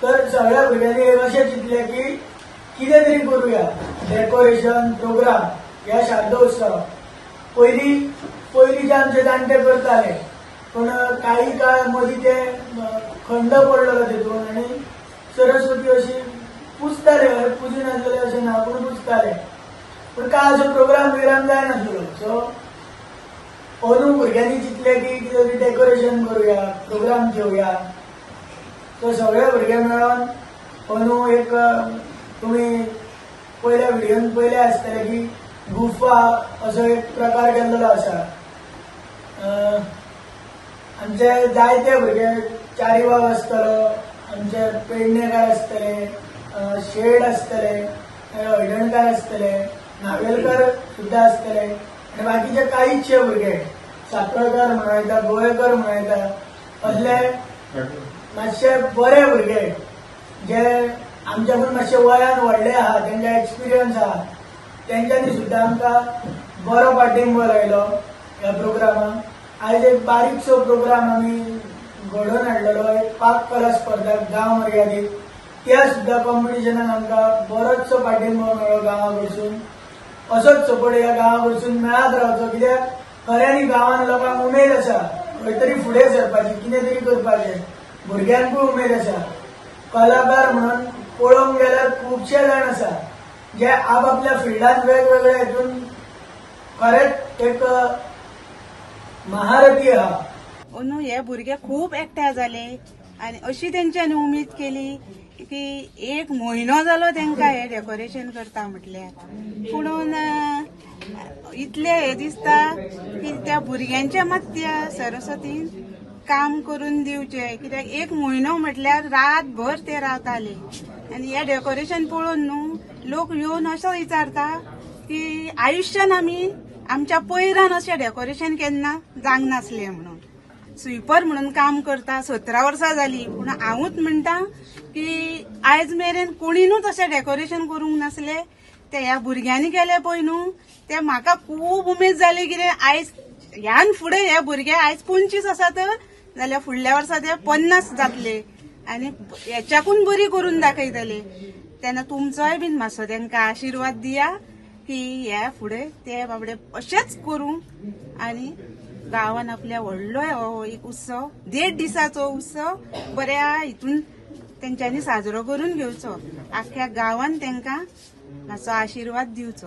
तर सगळ्या भुरग्यांनी अशें चिंतलें की कितें तरी करूया, डेकोरेशन प्रोग्राम ह्या शारदोत्सव पयलींचे आमचे जाणटे करताले, पण काही काळ मदीं ते खंड पडलो तितून आनी सरस्वती अशी पुजताले, पुजी नासलेले अशें ना पूण पुजताले, पण काय असो प्रोग्राम जायनासलो. सो अंदू भुरग्यांनी चिंतलें की कितें तरी डेकोरेशन करूया, प्रोग्राम घेवया. सो सगळे भुरगे मेळोन अंदू एक तुमी पयल्या व्हिडिओन पयले आसतले की गुफा असो एक प्रकार केल्लो आसा. आमचे जायते भुरगे चारीबाग आसतलो, आमचे पेडणेकार आसतले, शेड आसतले, हळदणकार आसतले, नावेलकार सुद्धा आसतले आनी बाकीचे काहीचशे भुरगे सापळकर म्हणून येता, गोयेकर म्हणून येता, असले मातशे बरे भुरगे जे आमच्याकून मातशे वयान व्हडले आहा, तेंका एक्सपिरियन्स आहा, तेंच्यांनी सुद्धा आमकां बरो पाठिंबो लायलो ह्या प्रोग्रामाक. आयज एक बारीकसो प्रोग्राम आमी घडोवन हाडलेलो, एक पाक कला स्पर्धा गांव मर्यादीत, त्या सुद्धा कॉम्पिटिशनाक आमकां बरोचसो पाठिंबो मेळ्ळो गांवा कडसून. असोच सपोर्ट ह्या गांवा कडसून मेळत रावचो, कित्याक खऱ्यांनी गांवांत लोकांक उमेद आसा खंय तरी फुडें सरपाची, कितें तरी करपाचें. भुरग्यांकूय उमेद आसा. कलाकार म्हणून पळोवंक गेल्यार खुबशे जाण आसा जे आपापल्या फिल्डांत वेगवेगळ्या हितून खरेंच एक महारथी आहा. अंदू हे भुरगे खूब एकठांय जाले आनी अशी तेंच्यांनी उमेद केली की एक म्हयनो जालो तेंकां हे डेकोरेशन करता म्हटल्यार. पुणून इतले हे दिसता की त्या भुरग्यांच्या मात त्या सरस्वतीन काम करून दिवचे, कित्याक एक म्हयनो म्हटल्यार रातभर ते रावताले. आनी हे डेकोरेशन पळोवन न्हू लोक येवन असो विचारता की आयुश्यान आमी आमच्या पयरान अशें डेकोरेशन केन्ना जावंक नासलें म्हणून. स्वीपर म्हणून काम करता, 17 वर्सां जाली, पूण हांवूच म्हणटा की आयज मेरेन कोणीनूच अशें डेकोरेशन करूंक नासले. ते ह्या भुरग्यांनी केले पळय न्हू, ते म्हाका खूब उमेद जाली. कितें आयज ह्यान फुडें हे भुरगे आयज 25 आसात जाल्यार फुडल्या वर्सा ते 50 जातले आनी हेच्याकून बरी करून दाखयतले. तेन्ना तुमचोय बीन मातसो तेंकां आशिर्वाद दिया की हे फुडें ते बाबडे अशेंच करूं आनी गांवांत आपल्या व्हडलो हो एक उत्सव 1.5 दिसाचो उत्सव बऱ्या हितून तेंच्यांनी साजरो करून घेवचो. आख्ख्या गांवांत तेंकां मातसो आशिर्वाद दिवचो.